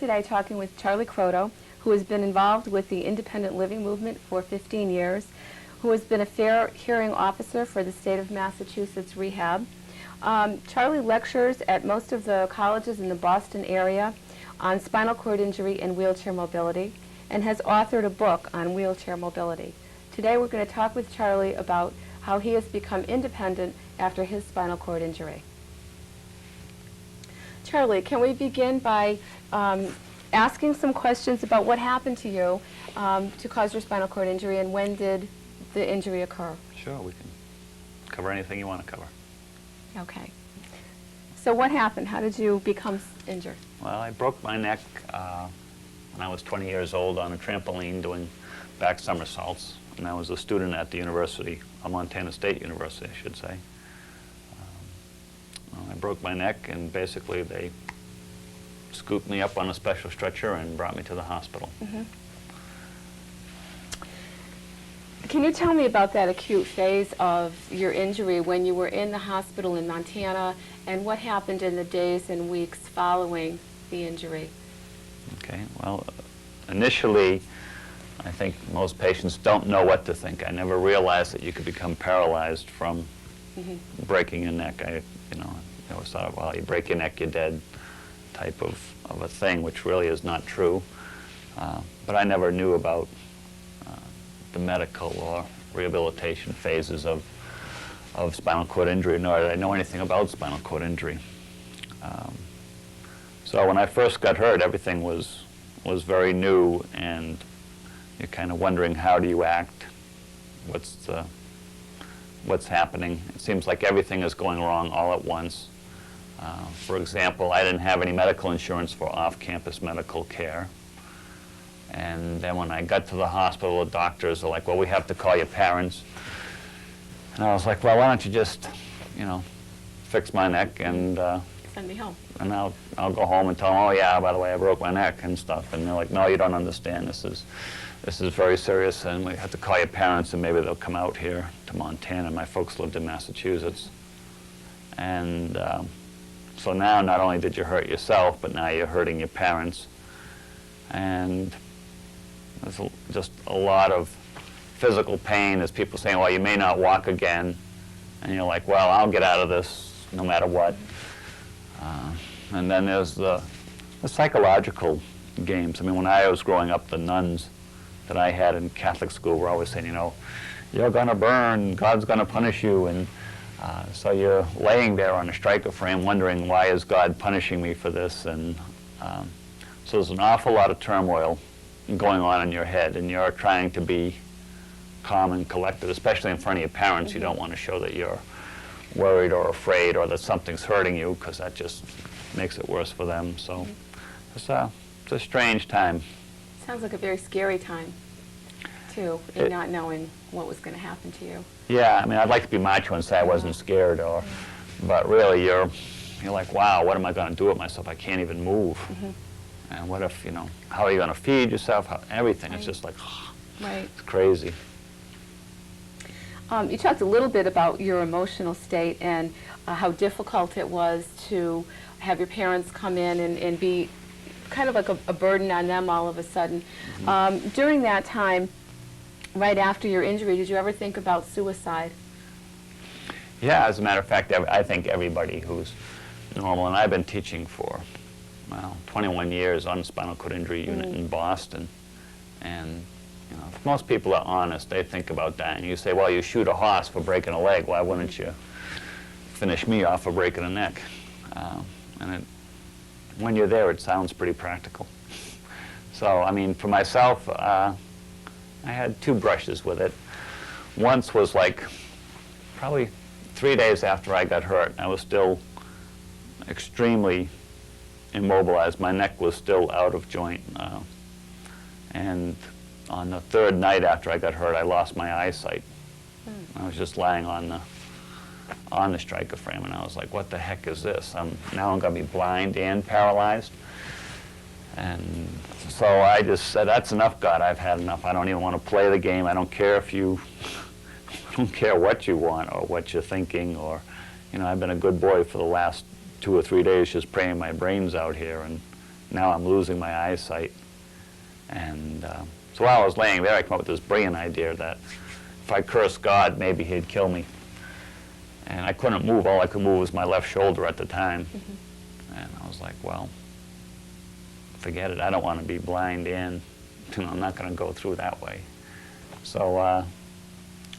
today talking with Charlie Croteau, who has been involved with the independent living movement for 15 years, who has been a fair hearing officer for the state of Massachusetts Rehab. Charlie lectures at most of the colleges in the Boston area on spinal cord injury and wheelchair mobility, and has authored a book on wheelchair mobility. Today we're going to talk with Charlie about how he has become independent after his spinal cord injury. Charlie, can we begin by asking some questions about what happened to you to cause your spinal cord injury, and when did the injury occur? Sure, we can cover anything you want to cover. Okay. So what happened? How did you become injured? Well, I broke my neck when I was 20 years old on a trampoline doing back somersaults, and I was a student at the University, Montana State University, I should say. I broke my neck, and basically they scooped me up on a special stretcher and brought me to the hospital. Mm-hmm. Can you tell me about that acute phase of your injury when you were in the hospital in Montana, and what happened in the days and weeks following the injury? Okay, well, initially, I think most patients don't know what to think. I never realized that you could become paralyzed from breaking your neck. I always thought, well, you break your neck, you're dead type of a thing, which really is not true. But I never knew about the medical or rehabilitation phases of spinal cord injury, nor did I know anything about spinal cord injury. So when I first got hurt, everything was very new, and you're kind of wondering, how do you act? What's happening? It seems like everything is going wrong all at once. For example, I didn't have any medical insurance for off-campus medical care. And then when I got to the hospital, the doctors are like, well, we have to call your parents. And I was like, well, why don't you just, fix my neck and send me home. And I'll go home and tell them, oh yeah, by the way, I broke my neck and stuff. And they're like, no, you don't understand. This is very serious, and we have to call your parents, and maybe they'll come out here to Montana. My folks lived in Massachusetts. And so now not only did you hurt yourself, but now you're hurting your parents. And there's just a lot of physical pain. There's people saying, well, you may not walk again. And you're like, well, I'll get out of this no matter what. And then there's the psychological games. I mean, when I was growing up, the nuns that I had in Catholic school were always saying, you're going to burn, God's going to punish you. And so you're laying there on a striker frame wondering, why is God punishing me for this? And so there's an awful lot of turmoil going on in your head, and you're trying to be calm and collected, especially in front of your parents. You don't want to show that you're worried or afraid or that something's hurting you, because that just makes it worse for them. So it's a strange time. Sounds like a very scary time, too, in not knowing what was going to happen to you. Yeah, I mean, I'd like to be macho and say I wasn't scared, but really you're like, wow, what am I going to do with myself? I can't even move. And what if, how are you going to feed yourself? Everything. It's just like, it's crazy. You talked a little bit about your emotional state and how difficult it was to have your parents come in and be kind of like a burden on them all of a sudden. During that time, right after your injury, did you ever think about suicide? Yeah, as a matter of fact, I think everybody who's normal, and I've been teaching for, 21 years on the spinal cord injury unit in Boston, and if most people are honest, they think about dying. You say, well, you shoot a horse for breaking a leg, why wouldn't you finish me off for breaking a neck? When you're there, it sounds pretty practical. So, I mean, for myself, I had two brushes with it. Once was like probably 3 days after I got hurt. I was still extremely immobilized. My neck was still out of joint. And on the third night after I got hurt, I lost my eyesight. I was just lying on the striker frame, and I was like, what the heck is this? Now I'm going to be blind and paralyzed. And so I just said, that's enough, God. I've had enough. I don't even want to play the game. I don't care if you don't care what you want or what you're thinking, or, I've been a good boy for the last 2 or 3 days just praying my brains out here, and now I'm losing my eyesight. And so while I was laying there, I came up with this brilliant idea that if I cursed God, maybe he'd kill me. And I couldn't move. All I could move was my left shoulder at the time. And I was like, well, forget it. I don't want to be blind, and I'm not going to go through that way. So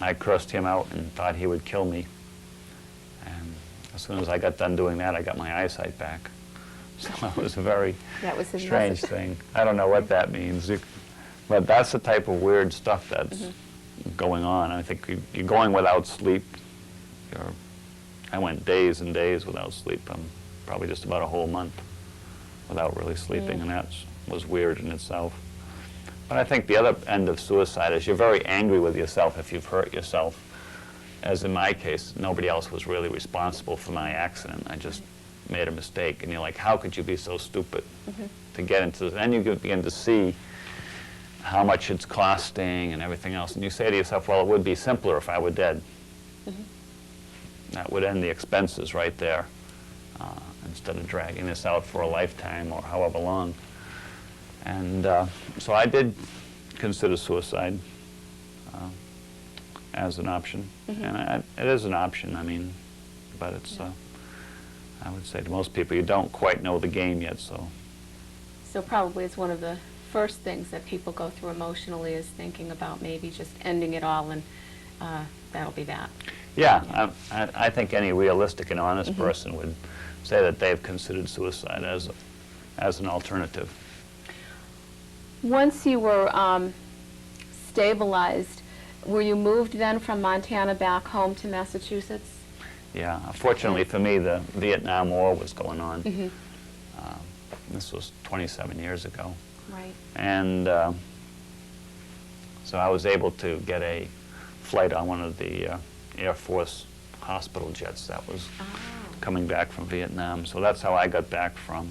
I cursed him out and thought he would kill me. And as soon as I got done doing that, I got my eyesight back. So that was a very strange thing. I don't know what that means. But that's the type of weird stuff that's going on. I think you're going without sleep. I went days and days without sleep. Probably just about a whole month without really sleeping, and that was weird in itself. But I think the other end of suicide is you're very angry with yourself if you've hurt yourself. As in my case, nobody else was really responsible for my accident. I just made a mistake, and you're like, how could you be so stupid to get into this? And you begin to see how much it's costing and everything else, and you say to yourself, well, it would be simpler if I were dead. That would end the expenses right there, instead of dragging this out for a lifetime or however long. And so I did consider suicide as an option, and it is an option, I mean, but it's, I would say to most people, you don't quite know the game yet, so. So probably it's one of the first things that people go through emotionally is thinking about maybe just ending it all, and that'll be that. Yeah, I think any realistic and honest person would say that they've considered suicide as an alternative. Once you were stabilized, were you moved then from Montana back home to Massachusetts? Yeah, fortunately for me, the Vietnam War was going on. This was 27 years ago. Right. And so I was able to get a flight on one of the Air Force hospital jets that was coming back from Vietnam. So that's how I got back from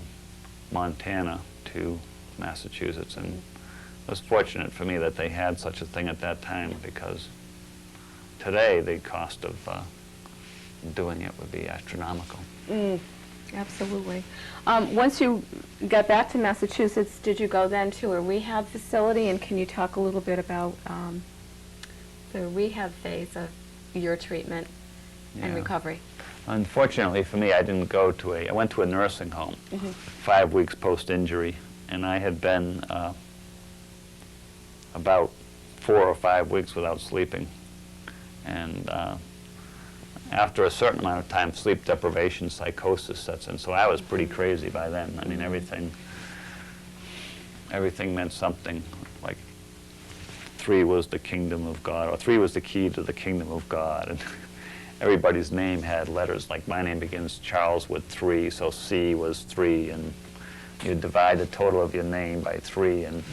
Montana to Massachusetts. And it was fortunate for me that they had such a thing at that time, because today the cost of doing it would be astronomical. Absolutely. Once you got back to Massachusetts, did you go then to a rehab facility? And can you talk a little bit about the rehab phase of your treatment and recovery? Unfortunately for me, I didn't go to I went to a nursing home 5 weeks post-injury, and I had been about 4 or 5 weeks without sleeping. And after a certain amount of time, sleep deprivation psychosis sets in. So I was pretty crazy by then. I mean, everything meant something. Like 3 was the kingdom of God, or 3 was the key to the kingdom of God. And everybody's name had letters. Like my name begins Charles with 3, so C was 3, and you divide the total of your name by 3, and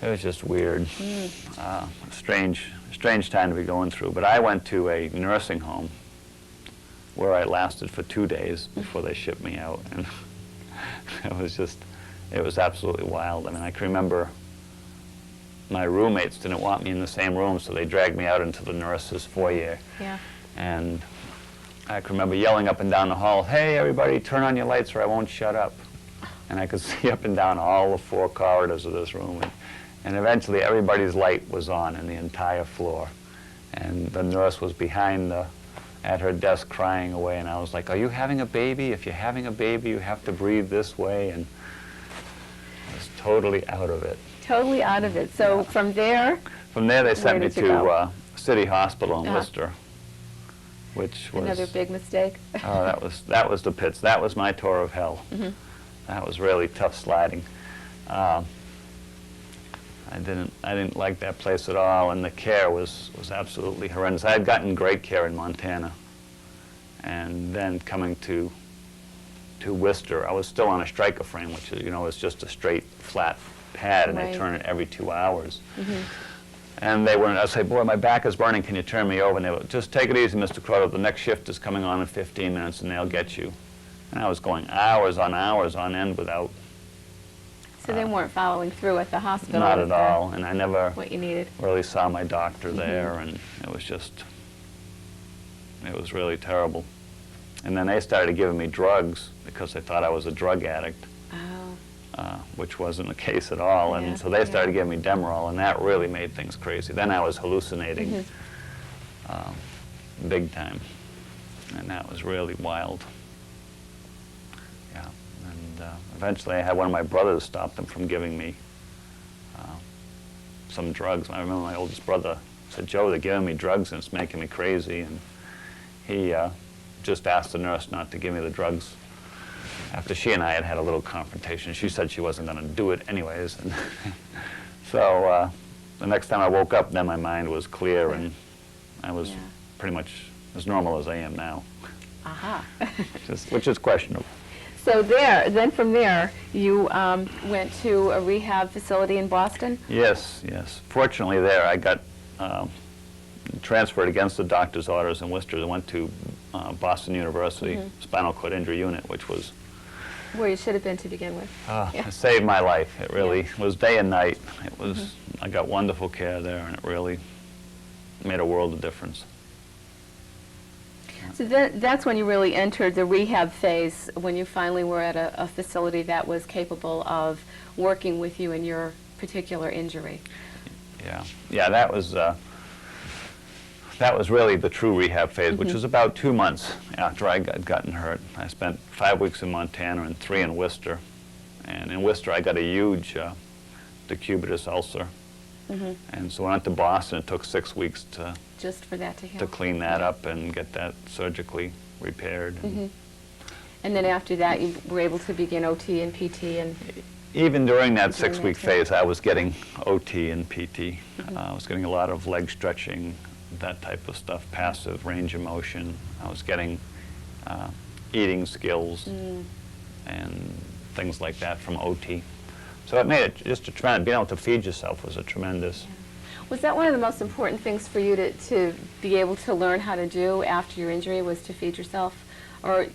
it was just weird. Strange time to be going through. But I went to a nursing home where I lasted for 2 days before they shipped me out, and it was absolutely wild. I mean, I can remember my roommates didn't want me in the same room, so they dragged me out into the nurses' foyer. Yeah. And I can remember yelling up and down the hall, "Hey, everybody, turn on your lights or I won't shut up." And I could see up and down all the 4 corridors of this room. And eventually everybody's light was on in the entire floor. And the nurse was behind at her desk crying away, and I was like, "Are you having a baby? If you're having a baby, you have to breathe this way." And I was totally out of it. Totally out of it. So from there? From there they sent me to City Hospital in Worcester, which was... Another big mistake. Oh, that was the pits. That was my tour of hell. That was really tough sliding. I didn't like that place at all, and the care was absolutely horrendous. I had gotten great care in Montana, and then coming to Worcester, I was still on a striker frame, which is, is just a straight, flat pad, and they turn it every 2 hours. And they wouldn't. I'd say, "Boy, my back is burning. Can you turn me over?" And they would, "Just take it easy, Mr. Croteau. The next shift is coming on in 15 minutes, and they'll get you." And I was going hours on end without. So they weren't following through at the hospital? Not at all, and I never what you needed. Really saw my doctor there, and it was really terrible. And then they started giving me drugs because they thought I was a drug addict. Oh. which wasn't the case at all. And Yeah, so they yeah. started giving me Demerol, and that really made things crazy. Then I was hallucinating big time, and that was really wild. Yeah, and eventually I had one of my brothers stop them from giving me some drugs. I remember my oldest brother said, "Joe, they're giving me drugs and it's making me crazy." And he just asked the nurse not to give me the drugs. After she and I had had a little confrontation, she said she wasn't going to do it anyways. And so the next time I woke up, then my mind was clear and I was Yeah. pretty much as normal as I am now, Aha. which is questionable. So then from there, you went to a rehab facility in Boston? Yes, yes. Fortunately there, I got transferred against the doctor's orders in Worcester. I went to Boston University Spinal Cord Injury Unit, which was Where you should have been to begin with. Yeah. it saved my life. It really was day and night. It was. I got wonderful care there, and it really made a world of difference. So that's when you really entered the rehab phase, when you finally were at a facility that was capable of working with you in your particular injury. Yeah, yeah. That was really the true rehab phase, which was about 2 months after I got gotten hurt. I spent 5 weeks in Montana and 3 in Worcester. And in Worcester, I got a huge decubitus ulcer. And so I went to Boston. It took 6 weeks Just for that to heal. to clean that up and get that surgically repaired. And then after that, you were able to begin OT and PT and... Even during that During 6-week that too. phase, I was getting OT and PT. I was getting a lot of leg stretching, that type of stuff, passive range of motion. I was getting eating skills and things like that from OT. So it made it just a tremendous, being able to feed yourself was a tremendous. Was that one of the most important things for you to be able to learn how to do after your injury, was to feed yourself? Or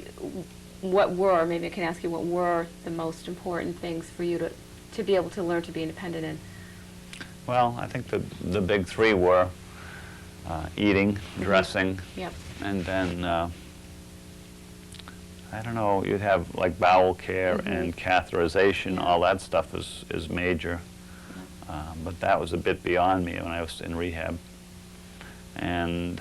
what were, maybe I can ask you, what were the most important things for you to be able to learn to be independent in? Well, I think the big 3 were eating, dressing, Yep. and then, I don't know, you'd have like bowel care and catheterization. All that stuff is major. But that was a bit beyond me when I was in rehab. And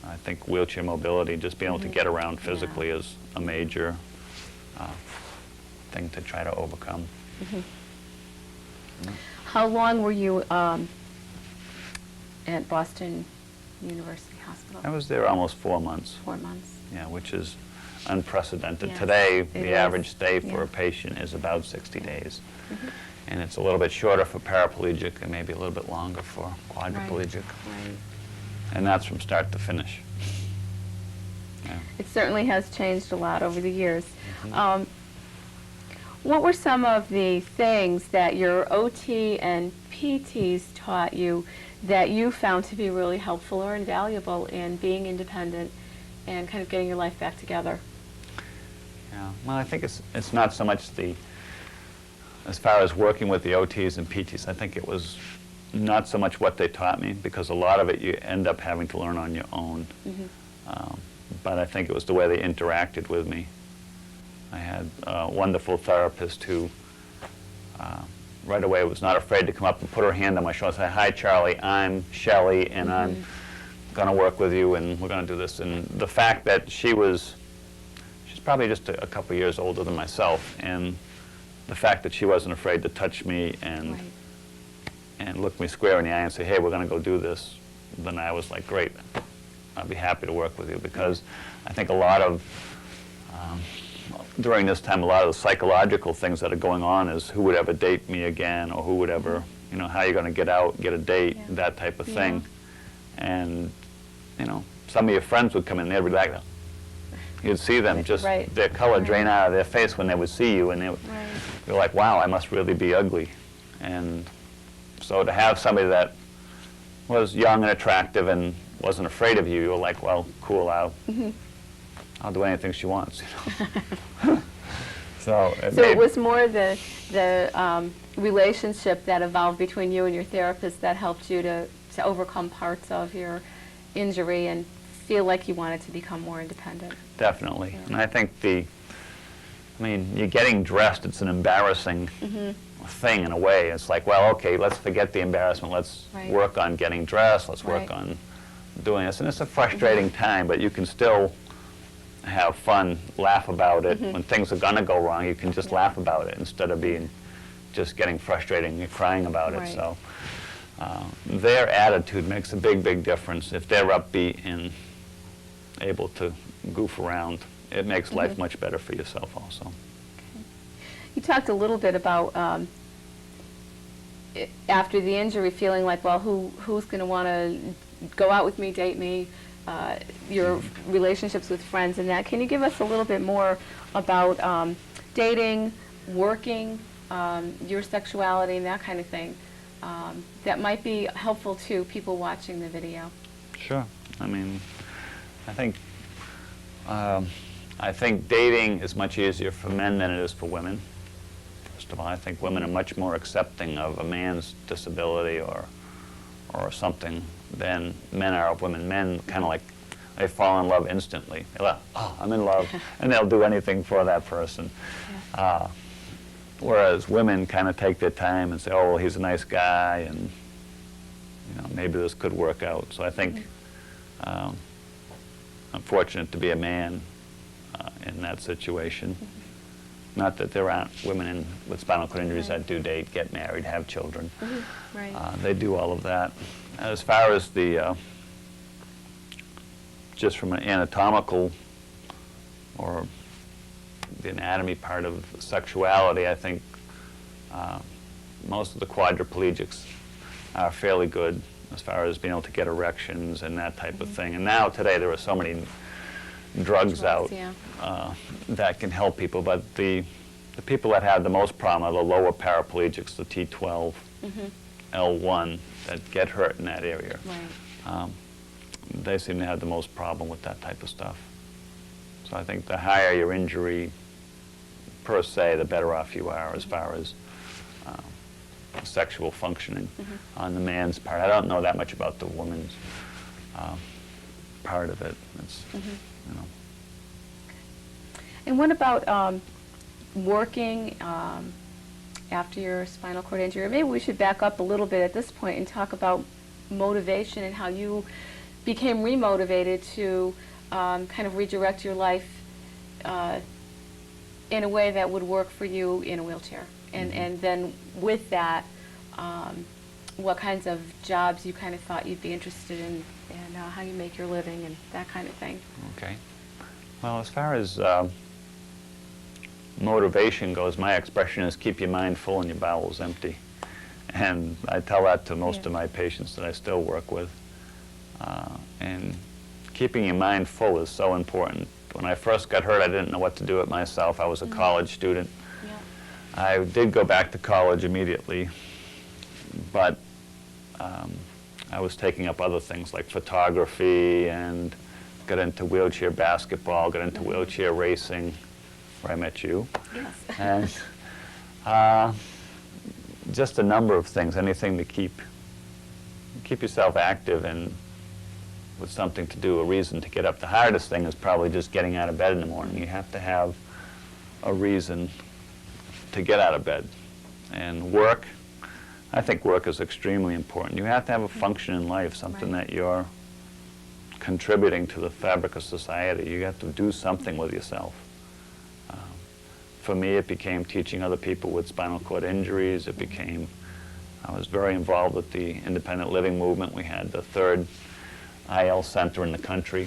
I think wheelchair mobility, just being able to get around physically, is a major thing to try to overcome. How long were you at Boston University Hospital? I was there almost 4 months. 4 months. Yeah, which is unprecedented. Yes, Today, it the is. average stay for Yeah. a patient is about 60 days. And it's a little bit shorter for paraplegic and maybe a little bit longer for quadriplegic. Right. And that's from start to finish. Yeah. It certainly has changed a lot over the years. What were some of the things that your OT and PTs taught you that you found to be really helpful or invaluable in being independent and kind of getting your life back together? Yeah. Well, I think it's not so much as far as working with the OTs and PTs, I think it was not so much what they taught me, because a lot of it you end up having to learn on your own. But I think it was the way they interacted with me. I had a wonderful therapist who right away was not afraid to come up and put her hand on my shoulder and say, "Hi, Charlie, I'm Shelley, and I'm going to work with you, and we're going to do this." And the fact that she's probably just a couple years older than myself, and the fact that she wasn't afraid to touch me and look me square in the eye and say, "Hey, we're going to go do this," then I was like, "Great, I'll be happy to work with you," because I think a lot of during this time, a lot of the psychological things that are going on is who would ever date me again, or who would ever, how you're going to get out, get a date, that type of thing. And, some of your friends would come in, they'd be like, you'd see them just, their color drain out of their face when they would see you, and they're like, wow, I must really be ugly. And so to have somebody that was young and attractive and wasn't afraid of you, you were like, well, cool, I'll do anything she wants. So it was more the relationship that evolved between you and your therapist that helped you to overcome parts of your injury and feel like you wanted to become more independent. Definitely. And I think the I mean, you're getting dressed, it's an embarrassing thing in a way. It's like, well, okay, let's forget the embarrassment, let's Right. work on getting dressed, let's work Right. on doing this. And it's a frustrating time, but you can still have fun, laugh about it. When things are gonna go wrong, you can just laugh about it instead of being, just getting frustrated and you're crying about it. Right. So their attitude makes a big, big difference. If they're upbeat and able to goof around, it makes life much better for yourself also. You talked a little bit about after the injury, feeling like, well, who's going to want to go out with me, date me, your relationships with friends and that. Can you give us a little bit more about dating, working, your sexuality and that kind of thing? That might be helpful to people watching the video. Sure. I mean, I think dating is much easier for men than it is for women. First of all, I think women are much more accepting of a man's disability or something than men are of women. Men kind of like, they fall in love instantly. They're like, oh, I'm in love, and they'll do anything for that person. Yeah. Whereas women kind of take their time and say, oh, well, he's a nice guy, and you know, maybe this could work out. So I think I'm fortunate to be a man in that situation. Not that there aren't women with spinal cord injuries that do date, get married, have children. Right. They do all of that. As far as the, just from an anatomical or the anatomy part of sexuality, I think most of the quadriplegics are fairly good as far as being able to get erections and that type of thing. And now, today, there are so many drugs out yeah. that can help people, but the people that have the most problem are the lower paraplegics, the T12, L1, that get hurt in that area. Right. They seem to have the most problem with that type of stuff. So I think the higher your injury per se, the better off you are as far as sexual functioning on the man's part. I don't know that much about the woman's part of it. It's, you know. And what about working after your spinal cord injury? Or maybe we should back up a little bit at this point and talk about motivation and how you became remotivated to kind of redirect your life in a way that would work for you in a wheelchair. And then with that, what kinds of jobs you kind of thought you'd be interested in, and how you make your living and that kind of thing. Okay. Well, as far as motivation goes, my expression is keep your mind full and your bowels empty. And I tell that to most of my patients that I still work with. And keeping your mind full is so important. When I first got hurt, I didn't know what to do with myself. I was a college student. Yeah. I did go back to college immediately, but I was taking up other things like photography and got into wheelchair basketball, got into wheelchair racing, where I met you. Yes. And just a number of things, anything to keep yourself active and with something to do, a reason to get up. The hardest thing is probably just getting out of bed in the morning. You have to have a reason to get out of bed. And work, I think work is extremely important. You have to have a function in life, something that you're contributing to the fabric of society. You have to do something with yourself. For me, it became teaching other people with spinal cord injuries. It became, I was very involved with the independent living movement. We had the third IL center in the country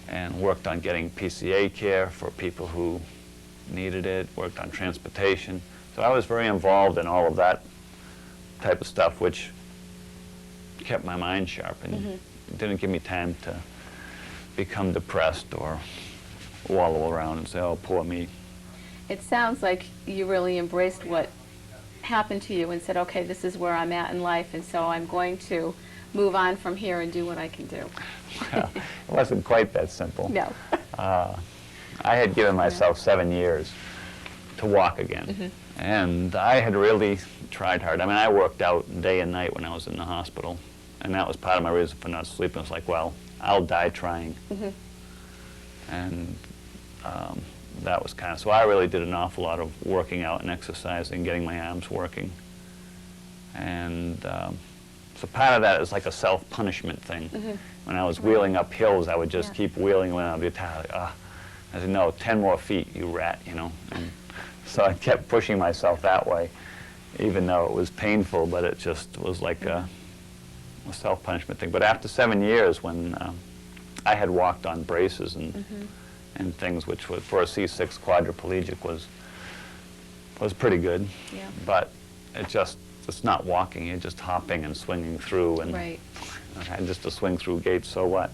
and worked on getting PCA care for people who needed it, worked on transportation. So I was very involved in all of that type of stuff, which kept my mind sharp and didn't give me time to become depressed or wallow around and say, oh, poor me. It sounds like you really embraced what happened to you and said, okay, this is where I'm at in life, and so I'm going to move on from here and do what I can do. Well, it wasn't quite that simple. No. I had given myself 7 years to walk again, and I had really tried hard. I mean, I worked out day and night when I was in the hospital, and that was part of my reason for not sleeping. It's like, well, I'll die trying. And that was kind of, so I really did an awful lot of working out and exercising, getting my arms working. And so part of that is like a self-punishment thing. When I was wheeling up hills, I would just keep wheeling when I would be tired. Like, I said, no, 10 more feet, you rat, you know. And so I kept pushing myself that way, even though it was painful, but it just was like a self-punishment thing. But after 7 years, when I had walked on braces and things, which was, for a C6 quadriplegic was pretty good. Yeah. But it's not walking, you're just hopping and swinging through. And Right. I had just to swing through gates, so what?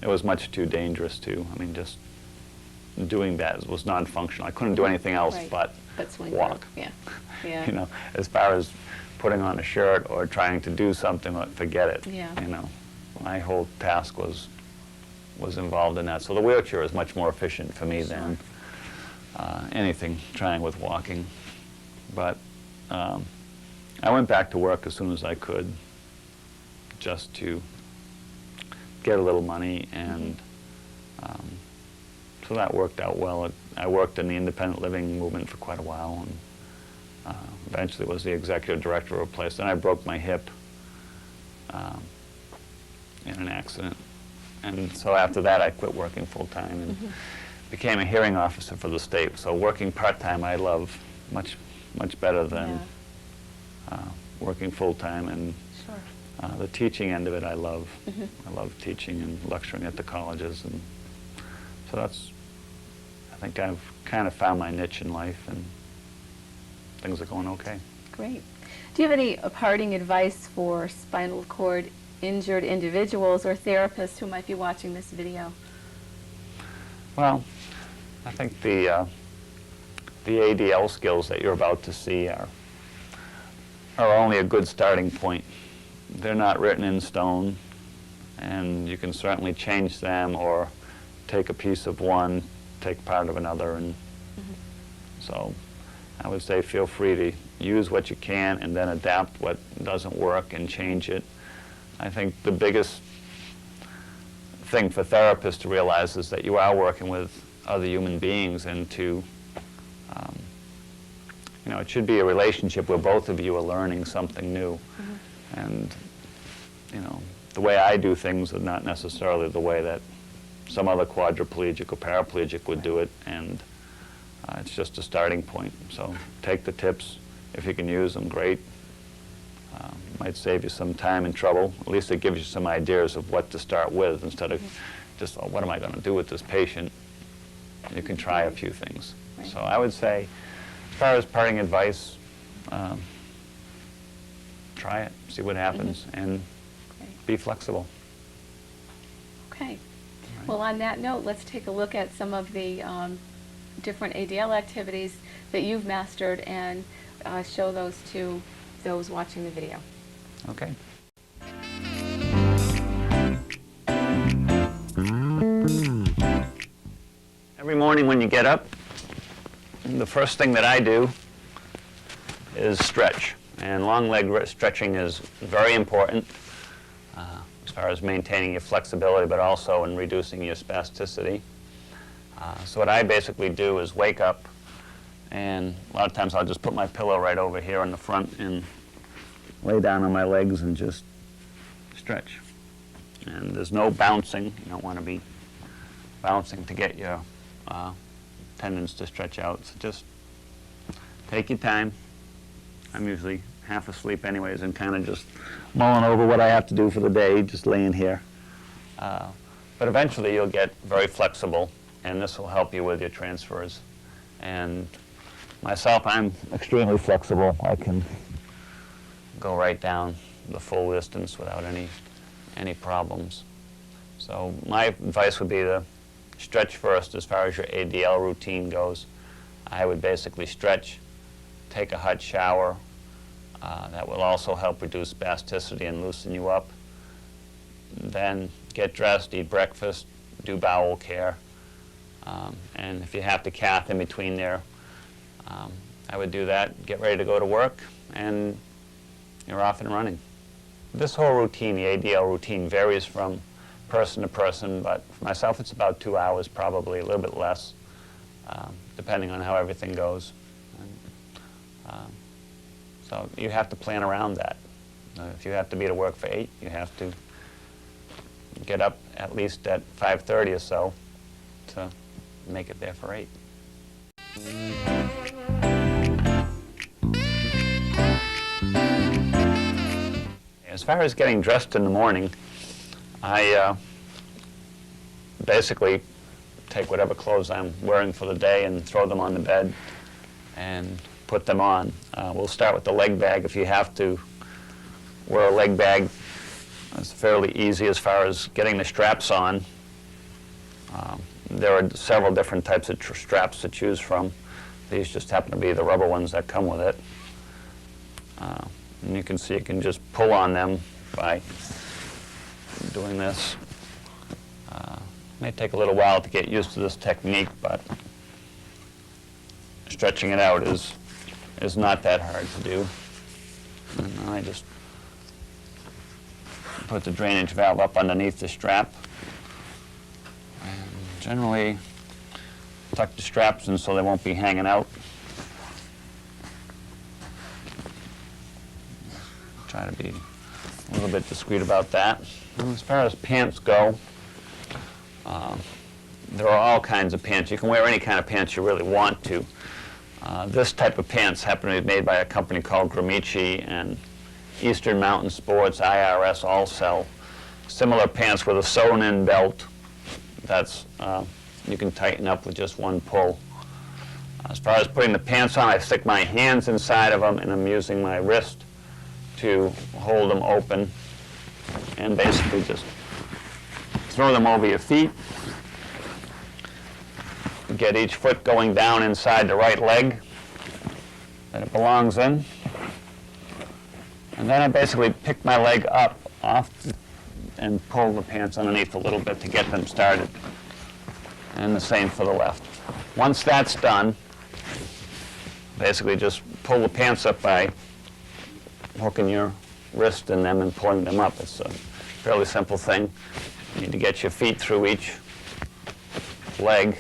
It was much too dangerous too. I mean, just doing that was non-functional. I couldn't do anything else but swing walk. through. Yeah. Yeah. You know, as far as putting on a shirt or trying to do something, forget it. Yeah. You know, my whole task was involved in that. So the wheelchair is much more efficient for me than anything trying with walking. But I went back to work as soon as I could, just to get a little money, and so that worked out well. I worked in the independent living movement for quite a while, and eventually was the executive director of a place. Then I broke my hip in an accident, and so after that I quit working full-time and became a hearing officer for the state. So working part-time I love much better than working full-time, and the teaching end of it I love. I love teaching and lecturing at the colleges, and so I think I've kind of found my niche in life, and things are going okay. Great. Do you have any parting advice for spinal cord injured individuals or therapists who might be watching this video? Well, I think the ADL skills that you're about to see are only a good starting point. They're not written in stone, and you can certainly change them or take a piece of one, take part of another, and so I would say feel free to use what you can and then adapt what doesn't work and change it. I think the biggest thing for therapists to realize is that you are working with other human beings, and to you know, it should be a relationship where both of you are learning something new. And you know, the way I do things is not necessarily the way that some other quadriplegic or paraplegic would do it, and it's just a starting point. So take the tips. If you can use them, great. Might save you some time and trouble. At least it gives you some ideas of what to start with, instead of just, oh, what am I going to do with this patient? You can try a few things. So I would say, as far as parting advice, try it, see what happens, and be flexible. Okay. Right. Well, on that note, let's take a look at some of the different ADL activities that you've mastered, and show those to those watching the video. Okay. Every morning when you get up, the first thing that I do is stretch. And long leg stretching is very important as far as maintaining your flexibility, but also in reducing your spasticity. So what I basically do is wake up, and a lot of times I'll just put my pillow right over here in the front and lay down on my legs and just stretch. And there's no bouncing. You don't want to be bouncing to get your tendons to stretch out. So just take your time. I'm usually half asleep anyways, and kind of just mulling over what I have to do for the day, just laying here. But eventually you'll get very flexible, and this will help you with your transfers. And myself, I'm extremely flexible. I can go right down the full distance without any problems. So my advice would be to stretch first as far as your ADL routine goes. I would basically stretch, take a hot shower. That will also help reduce spasticity and loosen you up. Then get dressed, eat breakfast, do bowel care. And if you have to cath in between there, I would do that, get ready to go to work, and you're off and running. This whole routine, the ADL routine, varies from person to person, but for myself it's about 2 hours, probably a little bit less, depending on how everything goes. And, so you have to plan around that. If you have to be to work for 8, you have to get up at least at 5:30 or so to make it there for 8. As far as getting dressed in the morning, I basically take whatever clothes I'm wearing for the day and throw them on the bed and put them on. We'll start with the leg bag. If you have to wear a leg bag, it's fairly easy as far as getting the straps on. There are several different types of straps to choose from. These just happen to be the rubber ones that come with it. And you can see you can just pull on them by doing this. It may take a little while to get used to this technique, but stretching it out is not that hard to do. And I just put the drainage valve up underneath the strap. And generally tuck the straps in so they won't be hanging out. Try to be a little bit discreet about that. And as far as pants go, there are all kinds of pants. You can wear any kind of pants you really want to. This type of pants happen to be made by a company called Gramici, and Eastern Mountain Sports, IRS, all sell similar pants with a sewn-in belt that's you can tighten up with just one pull. As far as putting the pants on, I stick my hands inside of them, and I'm using my wrist to hold them open, and basically just throw them over your feet. Get each foot going down inside the right leg that it belongs in. And then I basically pick my leg up off and pull the pants underneath a little bit to get them started. And the same for the left. Once that's done, basically just pull the pants up by hooking your wrist in them and pulling them up. It's a fairly simple thing. You need to get your feet through each leg.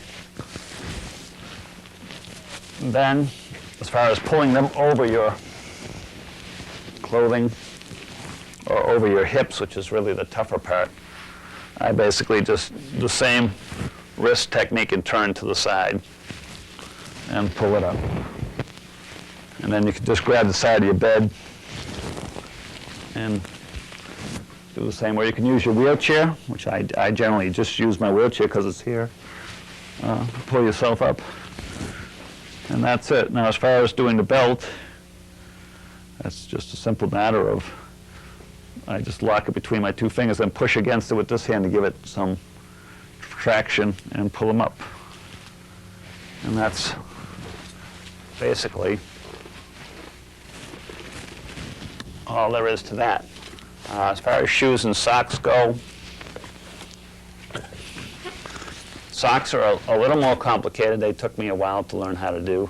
And then, as far as pulling them over your clothing or over your hips, which is really the tougher part, I basically just the same wrist technique and turn to the side and pull it up. And then you can just grab the side of your bed and do the same way. You can use your wheelchair, which I generally just use my wheelchair because it's here. Pull yourself up, and that's it. Now, as far as doing the belt, that's just a simple matter of I just lock it between my two fingers and push against it with this hand to give it some traction and pull them up. And that's basically all there is to that. As far as shoes and socks go, socks are a little more complicated. They took me a while to learn how to do.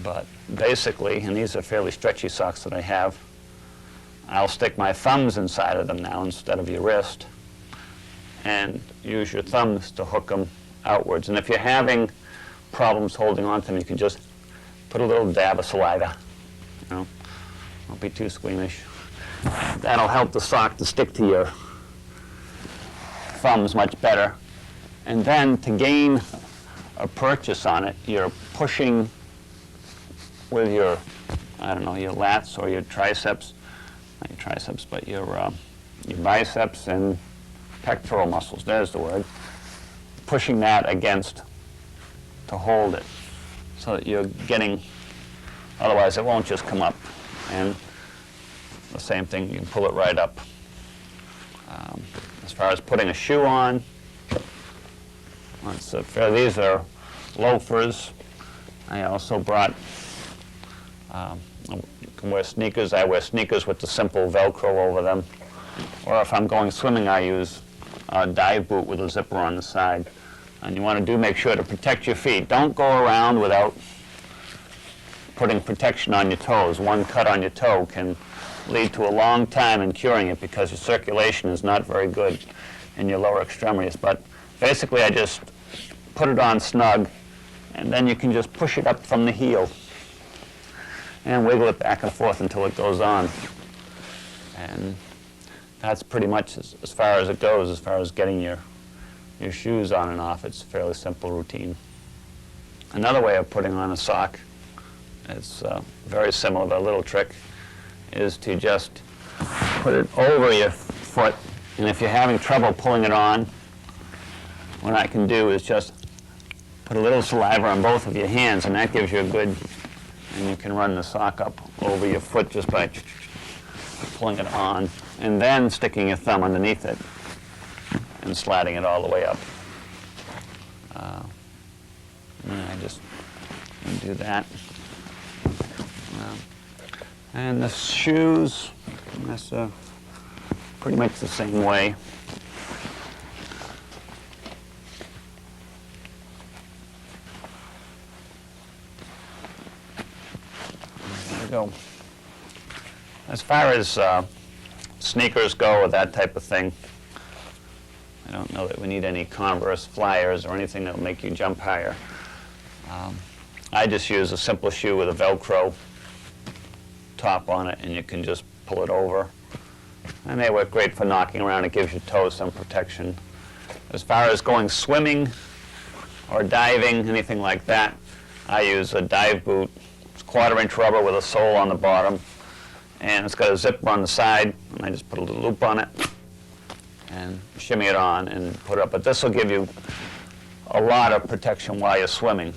But basically, and these are fairly stretchy socks that I have, I'll stick my thumbs inside of them now instead of your wrist and use your thumbs to hook them outwards. And if you're having problems holding on to them, you can just put a little dab of saliva. You know, don't be too squeamish. That'll help the sock to stick to your thumbs much better. And then to gain a purchase on it, you're pushing with your, I don't know, your lats or your triceps, not your triceps, but your biceps and pectoral muscles, there's the word, pushing that against to hold it so that you're getting, otherwise it won't just come up. And the same thing, you can pull it right up. As far as putting a shoe on, these are loafers. I also brought, you can wear sneakers. I wear sneakers with the simple Velcro over them. Or if I'm going swimming, I use a dive boot with a zipper on the side. And you want to make sure to protect your feet. Don't go around without putting protection on your toes. One cut on your toe can lead to a long time in curing it because your circulation is not very good in your lower extremities. But basically I just put it on snug, and then you can just push it up from the heel and wiggle it back and forth until it goes on. And that's pretty much as far as it goes, as far as getting your shoes on and off. It's a fairly simple routine. Another way of putting on a sock, it's very similar but a little trick, is to just put it over your foot, and if you're having trouble pulling it on, what I can do is just put a little saliva on both of your hands, and that gives you a good, and you can run the sock up over your foot just by pulling it on, and then sticking your thumb underneath it and sliding it all the way up. And I just do that. And the shoes, that's pretty much the same way. There we go. As far as sneakers go or that type of thing, I don't know that we need any Converse flyers or anything that will make you jump higher. I just use a simple shoe with a Velcro top on it, and you can just pull it over. And they work great for knocking around. It gives your toes some protection. As far as going swimming or diving, anything like that, I use a dive boot. It's 1/4-inch rubber with a sole on the bottom, and it's got a zipper on the side, and I just put a little loop on it and shimmy it on and put it up. But this will give you a lot of protection while you're swimming,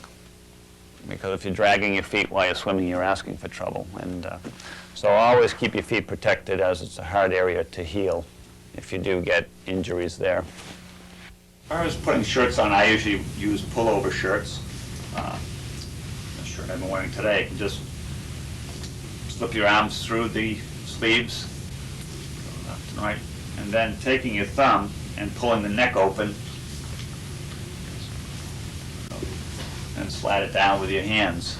because if you're dragging your feet while you're swimming, you're asking for trouble. And so always keep your feet protected, as it's a hard area to heal if you do get injuries there. As far as putting shirts on, I usually use pullover shirts. The shirt I've been wearing today, you can just slip your arms through the sleeves, left and right, and then taking your thumb and pulling the neck open, and slide it down with your hands.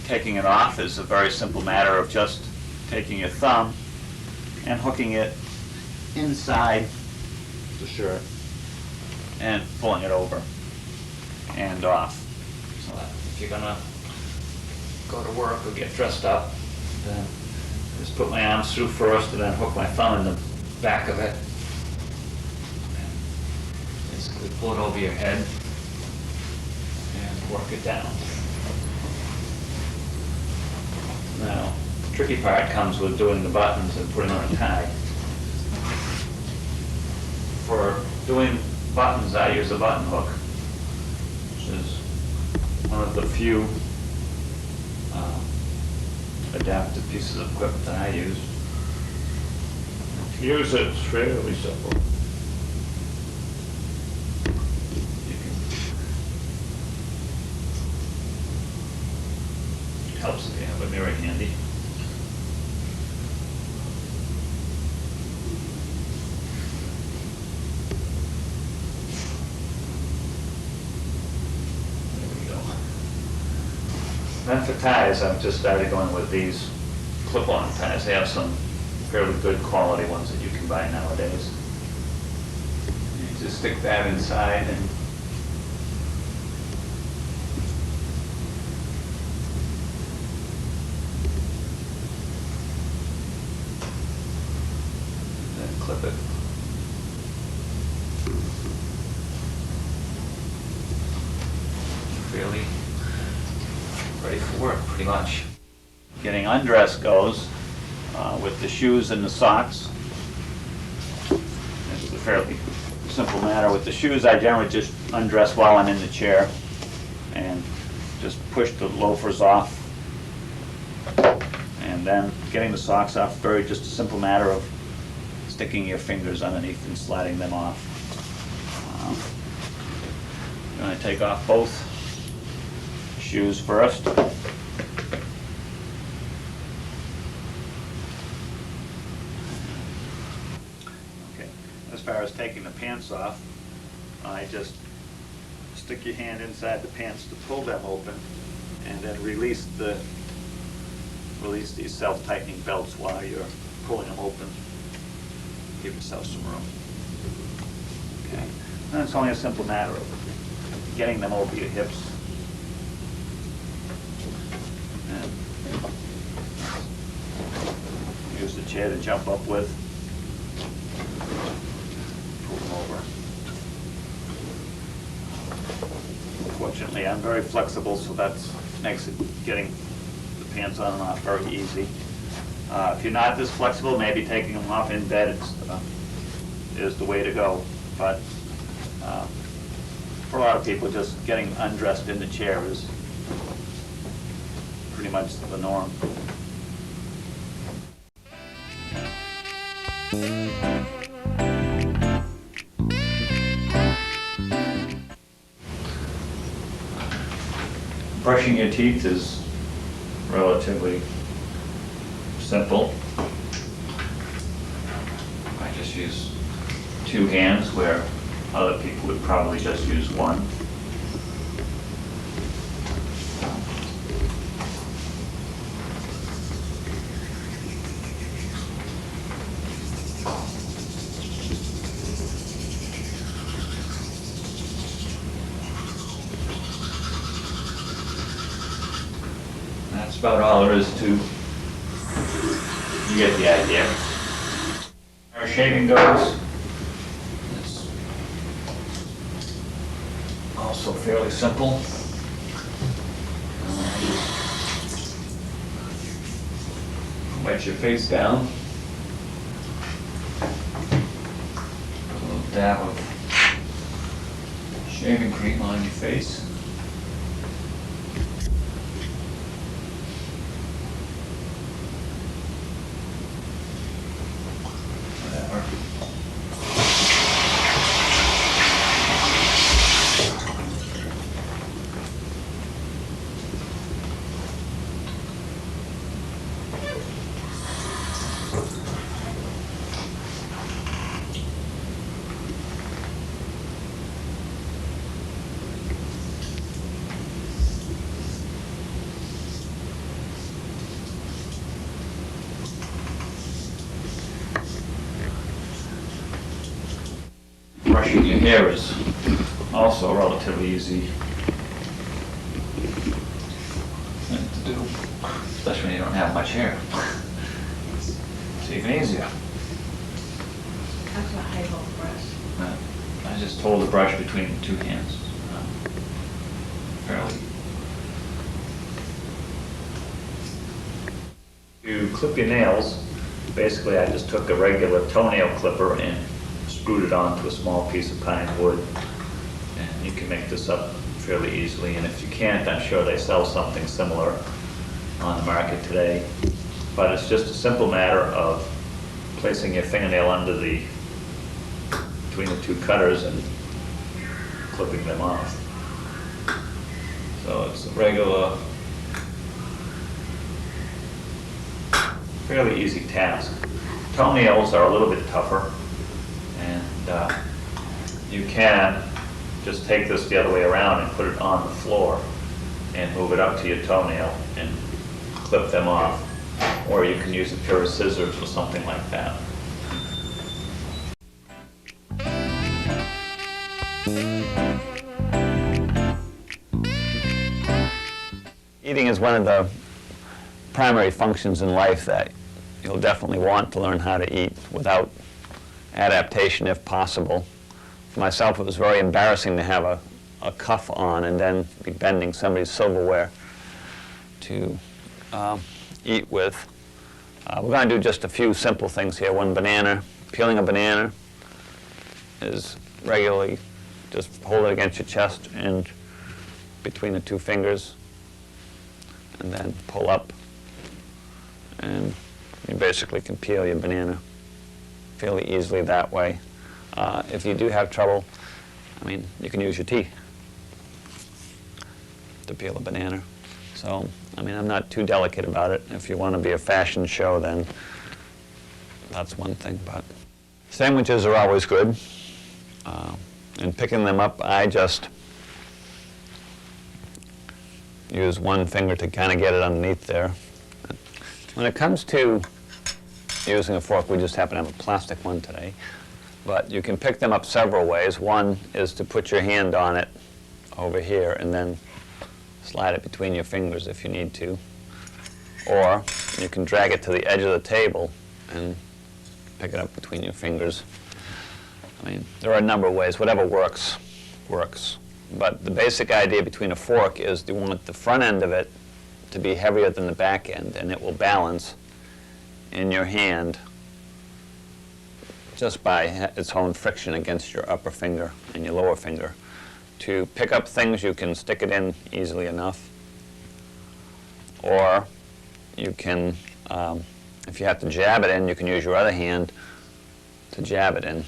Taking it off is a very simple matter of just taking your thumb and hooking it inside the shirt and pulling it over and off. So if you're gonna go to work or get dressed up, then just put my arms through first and then hook my thumb in the back of it. And basically pull it over your head and work it down. Now, the tricky part comes with doing the buttons and putting on a tie. For doing buttons, I use a button hook, which is one of the few adaptive pieces of equipment that I use. To use it, it's fairly simple. It helps if you have a mirror handy. Then for ties, I've just started going with these clip-on ties. They have some fairly good quality ones that you can buy nowadays. You just stick that inside and then clip it. Fairly ready for work, pretty much. Getting undressed goes with the shoes and the socks. This is a fairly simple matter. With the shoes, I generally just undress while I'm in the chair and just push the loafers off. And then getting the socks off, very just a simple matter of sticking your fingers underneath and sliding them off. I'm going to take off both shoes first. Okay. As far as taking the pants off, I just stick your hand inside the pants to pull them open and then release the release these self-tightening belts while you're pulling them open. Give yourself some room. Okay. And it's only a simple matter of getting them over your hips. And use the chair to jump up with. Pull them over. Fortunately, I'm very flexible, so that makes it getting the pants on and off very easy. If you're not this flexible, maybe taking them off in bed is the way to go. But for a lot of people, just getting undressed in the chair is pretty much the norm. Brushing your teeth is relatively simple. I just use two hands where other people would probably just use one. That's about all there is to, you get the idea. Our shaving goes, it's also fairly simple. Wet your face down. Put a little dab of shaving cream on your face. Brushing your hair is also relatively easy thing to do, especially when you don't have much hair. It's even easier. That's a high low brush. I just hold the brush between the two hands. Fairly. To clip your nails, basically I just took a regular toenail clipper and screwed it onto a small piece of pine wood. And you can make this up fairly easily, and if you can't, I'm sure they sell something similar on the market today. But it's just a simple matter of placing your fingernail under between the two cutters and clipping them off. So it's a regular, fairly easy task. Toenails are a little bit tougher, and you can just take this the other way around and put it on the floor and move it up to your toenail and clip them off. Or you can use a pair of scissors or something like that. Eating is one of the primary functions in life that you'll definitely want to learn how to eat without adaptation if possible. For myself, it was very embarrassing to have a cuff on and then be bending somebody's silverware to eat with. We're going to do just a few simple things here. One banana. Peeling a banana is regularly, just hold it against your chest and between the two fingers, and then pull up, and you basically can peel your banana fairly easily that way. If you do have trouble, I mean, you can use your teeth to peel a banana. So, I mean, I'm not too delicate about it. If you want to be a fashion show, then that's one thing. But sandwiches are always good. And picking them up, I just use one finger to kind of get it underneath there. When it comes to using a fork, we just happen to have a plastic one today, but you can pick them up several ways. One is to put your hand on it over here and then slide it between your fingers if you need to. Or you can drag it to the edge of the table and pick it up between your fingers. I mean, there are a number of ways. Whatever works, works. But the basic idea between a fork is you want the front end of it to be heavier than the back end, and it will balance in your hand just by its own friction against your upper finger and your lower finger. To pick up things, you can stick it in easily enough, or you can, if you have to jab it in, you can use your other hand to jab it in,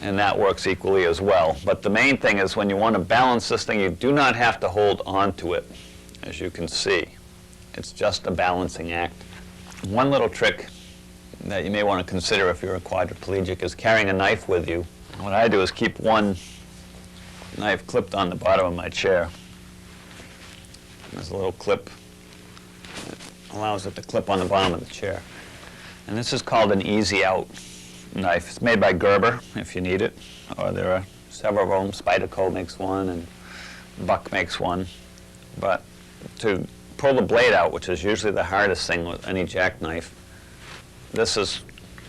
and that works equally as well. But the main thing is when you want to balance this thing, you do not have to hold on to it, as you can see. It's just a balancing act. One little trick that you may want to consider if you're a quadriplegic is carrying a knife with you. What I do is keep one knife clipped on the bottom of my chair. There's a little clip that allows it to clip on the bottom of the chair. And this is called an easy out knife. It's made by Gerber if you need it, or there are several of them. Spinal makes one and Buck makes one. But to pull the blade out, which is usually the hardest thing with any jackknife, this is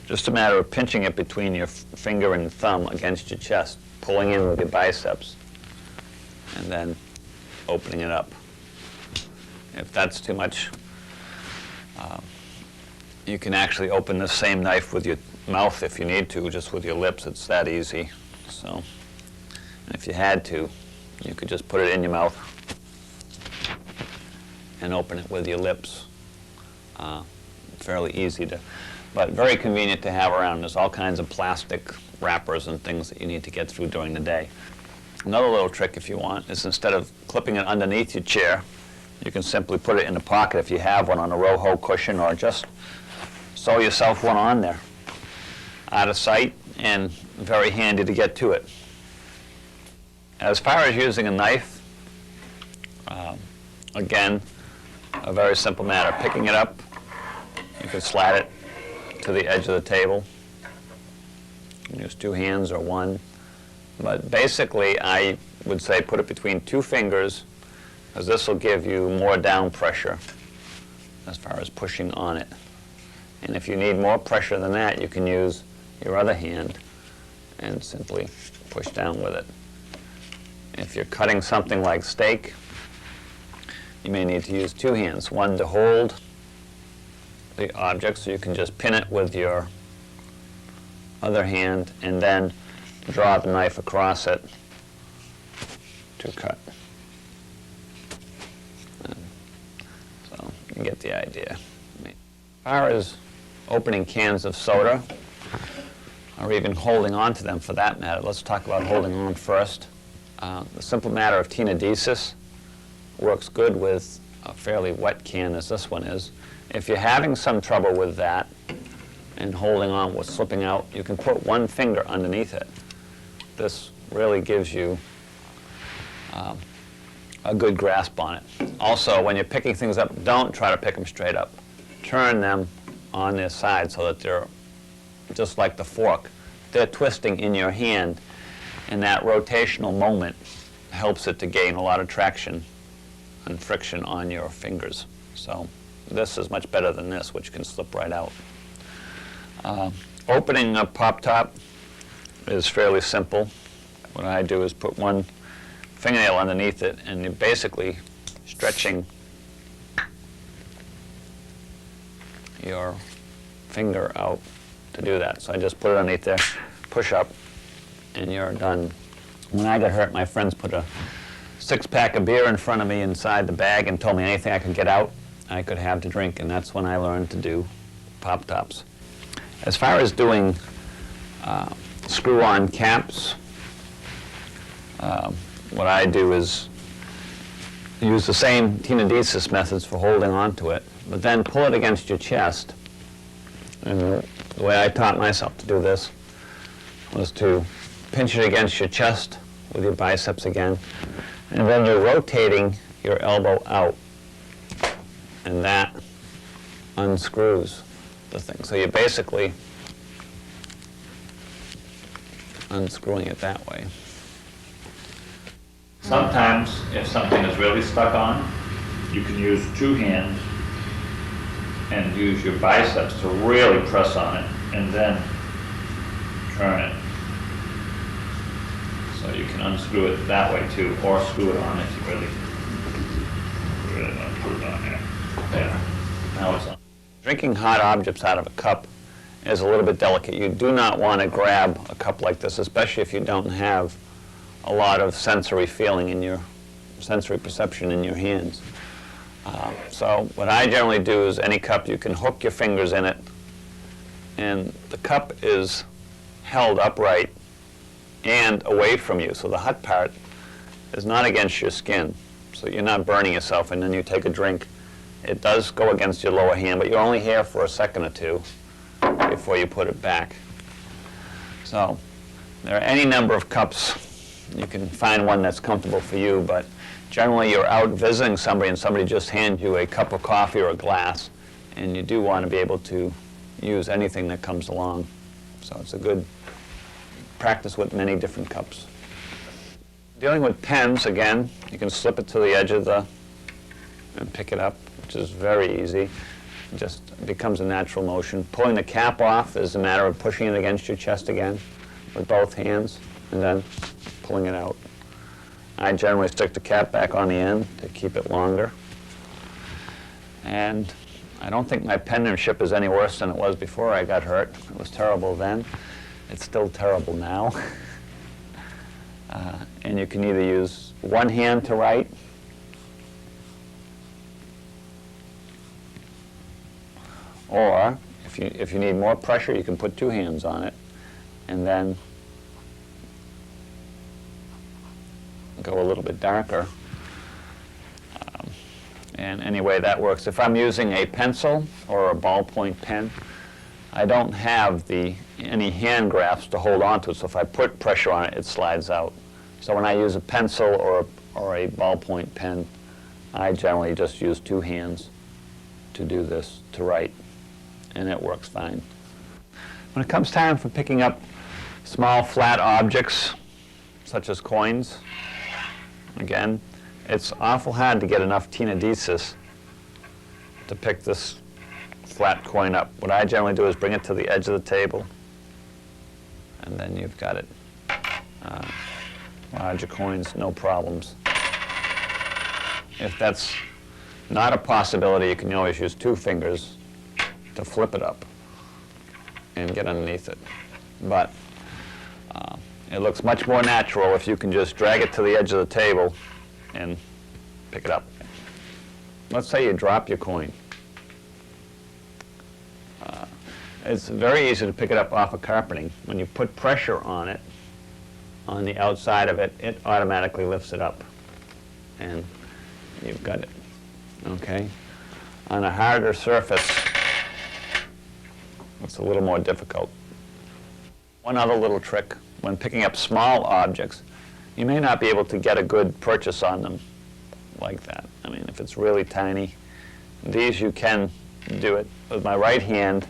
just a matter of pinching it between your finger and thumb against your chest, pulling in with your biceps, and then opening it up. If that's too much, you can actually open the same knife with your mouth if you need to, just with your lips. It's that easy. So, and if you had to, you could just put it in your mouth and open it with your lips. Fairly easy to, but very convenient to have around. There's all kinds of plastic wrappers and things that you need to get through during the day. Another little trick, if you want, is instead of clipping it underneath your chair, you can simply put it in the pocket if you have one on a Roho cushion, or just sew yourself one on there. Out of sight and very handy to get to it. As far as using a knife, again, a very simple matter. Picking it up, you can slide it to the edge of the table. You can use two hands or one. But basically, I would say put it between two fingers, because this will give you more down pressure as far as pushing on it. And if you need more pressure than that, you can use your other hand and simply push down with it. If you're cutting something like steak, you may need to use two hands, one to hold the object, so you can just pin it with your other hand and then draw the knife across it to cut. So you can get the idea. As far as opening cans of soda, or even holding on to them for that matter, let's talk about holding on first. The simple matter of tenodesis works good with a fairly wet can as this one is. If you're having some trouble with that and holding on with slipping out, you can put one finger underneath it. This really gives you a good grasp on it. Also, when you're picking things up, don't try to pick them straight up. Turn them on their side so that they're just like the fork. They're twisting in your hand, and that rotational moment helps it to gain a lot of traction and friction on your fingers. So this is much better than this, which can slip right out. Opening a pop top is fairly simple. What I do is put one fingernail underneath it, and you're basically stretching your finger out to do that. So I just put it underneath there, push up, and you're done. When I got hurt, my friends put a six-pack of beer in front of me inside the bag and told me anything I could get out, I could have to drink, and that's when I learned to do pop tops. As far as doing screw-on caps, what I do is use the same tenodesis methods for holding on to it, but then pull it against your chest. And the way I taught myself to do this was to pinch it against your chest with your biceps again, and then you're rotating your elbow out, and that unscrews the thing. So you're basically unscrewing it that way. Sometimes, if something is really stuck on, you can use two hands and use your biceps to really press on it, and then turn it. So you can unscrew it that way too, or screw it on if you really want to put it on there. There. Now it's on. Drinking hot objects out of a cup is a little bit delicate. You do not want to grab a cup like this, especially if you don't have a lot of sensory feeling in your sensory perception in your hands. So what I generally do is any cup, you can hook your fingers in it, and the cup is held upright and away from you, so the hot part is not against your skin, so you're not burning yourself, and then you take a drink. It does go against your lower hand, but you're only here for a second or two before you put it back. So there are any number of cups. You can find one that's comfortable for you, but generally you're out visiting somebody and somebody just hands you a cup of coffee or a glass, and you do want to be able to use anything that comes along. So it's a good practice with many different cups. Dealing with pens, again, you can slip it to the edge of and pick it up, which is very easy. It just becomes a natural motion. Pulling the cap off is a matter of pushing it against your chest again with both hands, and then pulling it out. I generally stick the cap back on the end to keep it longer. And I don't think my penmanship is any worse than it was before I got hurt. It was terrible then. It's still terrible now. And you can either use one hand to write, or if you need more pressure, you can put two hands on it, and then go a little bit darker. And anyway, that works. If I'm using a pencil or a ballpoint pen, I don't have any hand grasps to hold on to it, so if I put pressure on it, it slides out. So when I use a pencil or a ballpoint pen, I generally just use two hands to do this, to write, and it works fine. When it comes time for picking up small flat objects, such as coins, again, it's awful hard to get enough tenodesis to pick this flat coin up. What I generally do is bring it to the edge of the table, and then you've got it. Larger coins, no problems. If that's not a possibility, you can always use two fingers to flip it up and get underneath it. But it looks much more natural if you can just drag it to the edge of the table and pick it up. Let's say you drop your coin. It's very easy to pick it up off of carpeting. When you put pressure on it, on the outside of it, it automatically lifts it up, and you've got it, okay? On a harder surface, it's a little more difficult. One other little trick, when picking up small objects, you may not be able to get a good purchase on them like that. I mean, if it's really tiny, these you can do it. With my right hand,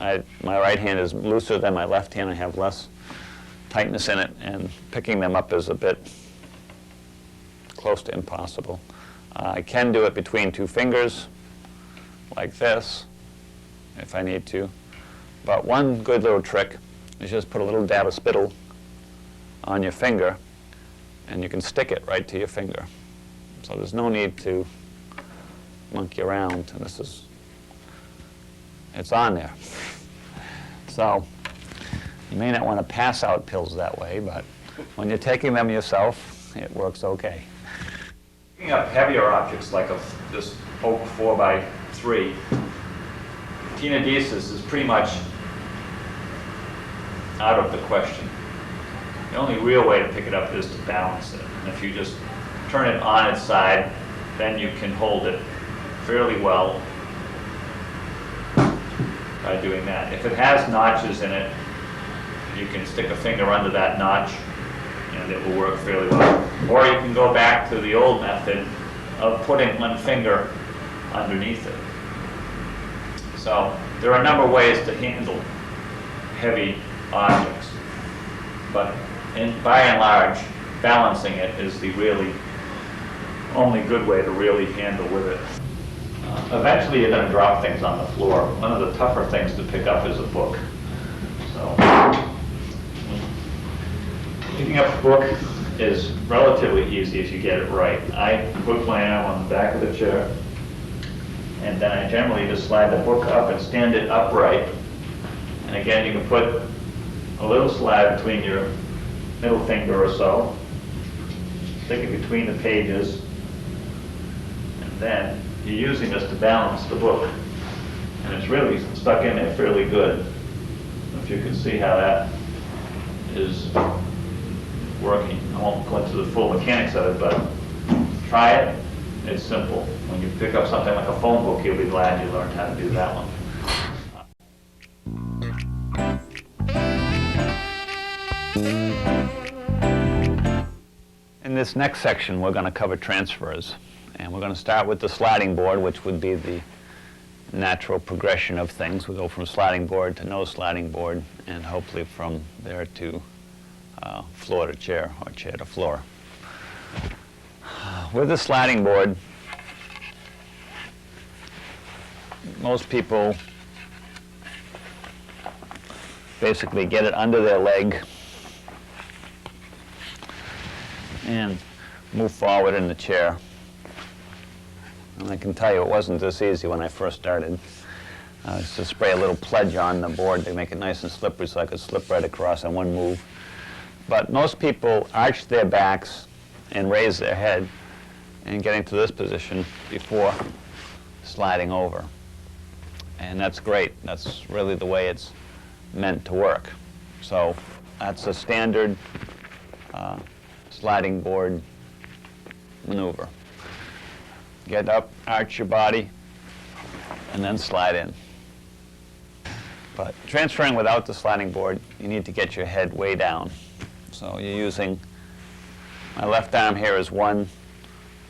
my right hand is looser than my left hand. I have less tightness in it, and picking them up is a bit close to impossible. I can do it between two fingers, like this, if I need to. But one good little trick is just put a little dab of spittle on your finger, and you can stick it right to your finger. So there's no need to monkey around, and it's on there. So you may not want to pass out pills that way, but when you're taking them yourself, it works okay. Picking up heavier objects like this oak 4x3, tenodesis is pretty much out of the question. The only real way to pick it up is to balance it. And if you just turn it on its side, then you can hold it fairly well by doing that. If it has notches in it, you can stick a finger under that notch and it will work fairly well. Or you can go back to the old method of putting one finger underneath it. So there are a number of ways to handle heavy objects, but by and large, balancing it is the really only good way to really handle with it. Eventually you're going to drop things on the floor. One of the tougher things to pick up is a book. So picking up a book is relatively easy if you get it right. I put my arm on the back of the chair, and then I generally just slide the book up and stand it upright. And again, you can put a little slab between your middle finger or so, stick it between the pages, and then you're using this to balance the book. And it's really stuck in there fairly good. If you can see how that is working. I won't go into the full mechanics of it, but try it. It's simple. When you pick up something like a phone book, you'll be glad you learned how to do that one. In this next section, we're going to cover transfers. And we're going to start with the sliding board, which would be the natural progression of things. We go from sliding board to no sliding board, and hopefully from there to floor to chair, or chair to floor. With the sliding board, most people basically get it under their leg and move forward in the chair. And I can tell you it wasn't this easy when I first started. I used to spray a little pledge on the board to make it nice and slippery so I could slip right across in one move. But most people arch their backs and raise their head and getting to this position before sliding over. And that's great. That's really the way it's meant to work. So that's a standard sliding board maneuver. Get up, arch your body, and then slide in. But transferring without the sliding board, you need to get your head way down. So you're using, my left arm here is one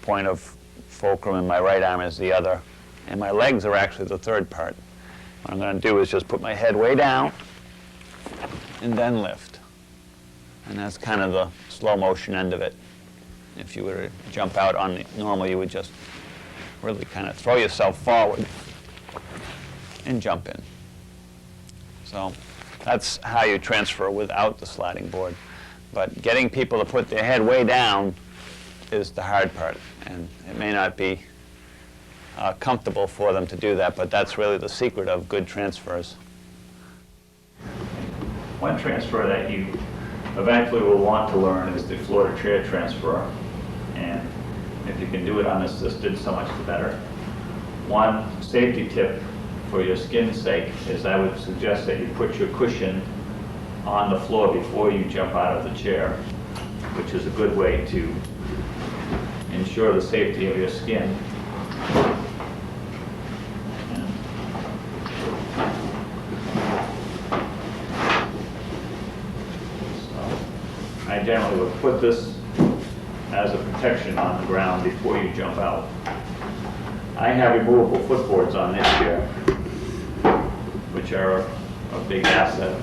point of fulcrum and my right arm is the other. And my legs are actually the third part. What I'm going to do is just put my head way down and then lift. And that's kind of the slow motion end of it. If you were to jump out on the normal, you would just really kind of throw yourself forward and jump in. So that's how you transfer without the sliding board. But getting people to put their head way down is the hard part. And it may not be comfortable for them to do that, but that's really the secret of good transfers. One transfer that you eventually will want to learn is the floor to chair transfer. And if you can do it unassisted, so much the better. One safety tip for your skin's sake is I would suggest that you put your cushion on the floor before you jump out of the chair, which is a good way to ensure the safety of your skin. So I generally would put this as a protection on the ground before you jump out. I have removable footboards on this chair, which are a big asset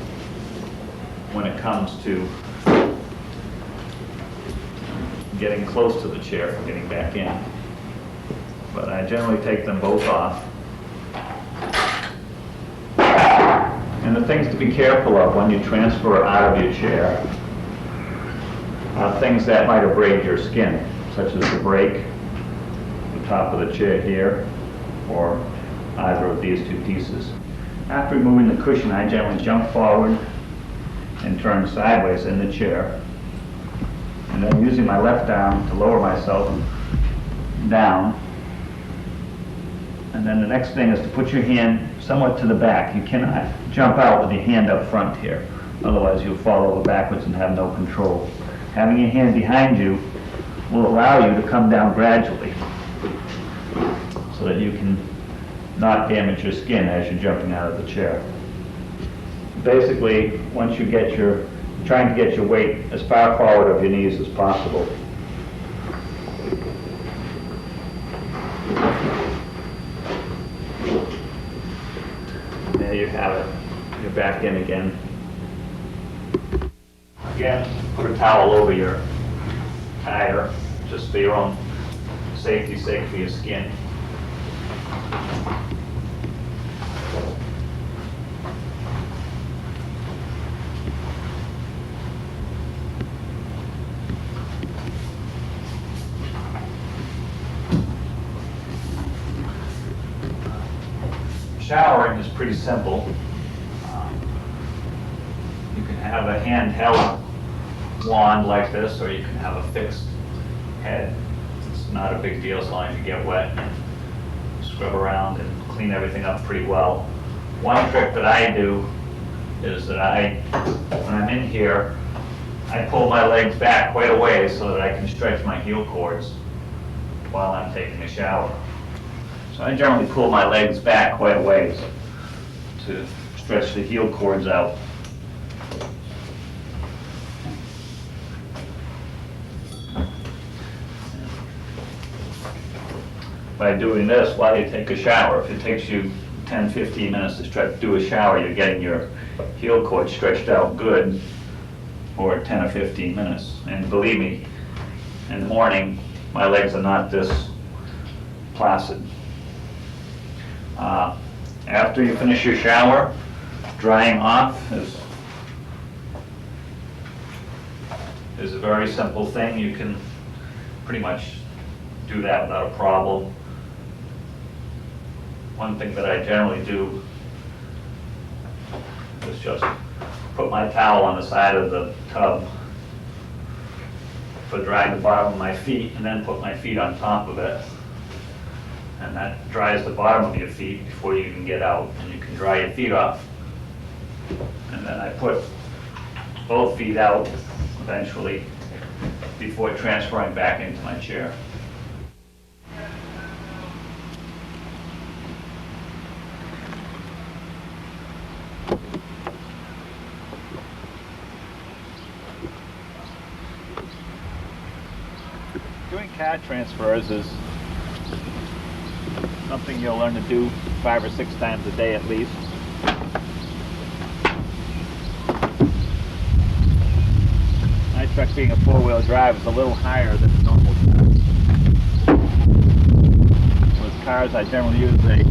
when it comes to getting close to the chair, getting back in. But I generally take them both off. And the things to be careful of when you transfer out of your chair are things that might abrade your skin, such as the brake, the top of the chair here, or either of these two pieces. After removing the cushion, I generally jump forward and turn sideways in the chair, and then using my left arm to lower myself down. And then the next thing is to put your hand somewhat to the back. You cannot jump out with your hand up front here, otherwise you'll fall over backwards and have no control. Having your hand behind you will allow you to come down gradually so that you can not damage your skin as you're jumping out of the chair. Basically, once you get trying to get your weight as far forward of your knees as possible. it back in again. Again, put a towel over your tire, just for your own safety's sake for your skin. Showering is pretty simple. You can have a handheld wand like this, or you can have a fixed head. It's not a big deal as long as you get wet and scrub around and clean everything up pretty well. One trick that I do is that when I'm in here, I pull my legs back quite a ways so that I can stretch my heel cords while I'm taking a shower. So I generally pull my legs back quite a ways to stretch the heel cords out. By doing this while you take a shower, if it takes you 10-15 minutes to do a shower, you're getting your heel cord stretched out good for 10 or 15 minutes. And believe me, in the morning, my legs are not this placid. After you finish your shower, drying off is a very simple thing. You can pretty much do that without a problem. One thing that I generally do is just put my towel on the side of the tub for drying the bottom of my feet, and then put my feet on top of it. And that dries the bottom of your feet before you even get out, and you can dry your feet off. And then I put both feet out eventually before transferring back into my chair. Doing CAD transfers is something you'll learn to do 5 or 6 times a day at least. My truck being a 4-wheel drive is a little higher than a normal car. With cars I generally use a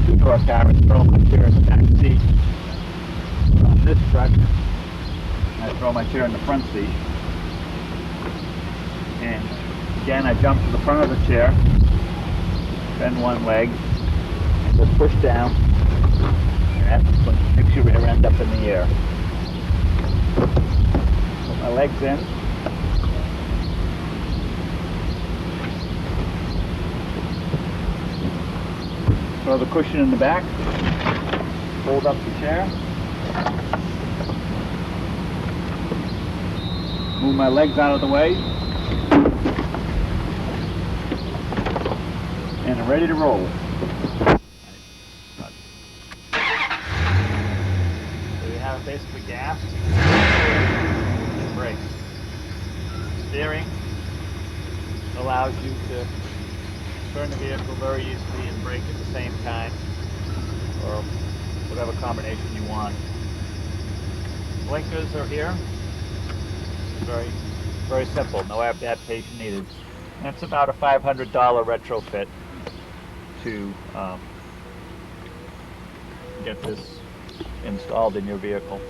2-door car and throw my chair in the back seat. But on this truck I throw my chair in the front seat. And again I jump to the front of the chair, bend one leg, and just push down, and that makes your rear end up in the air. Put my legs in, throw the cushion in the back, hold up the chair, move my legs out of the way, and I'm ready to roll. So you have basically gas and brakes. Steering allows you to turn the vehicle very easily and brake at the same time, or whatever combination you want. Blinkers are here. Very, very simple. No adaptation needed. That's about a $500 retrofit to get this installed in your vehicle.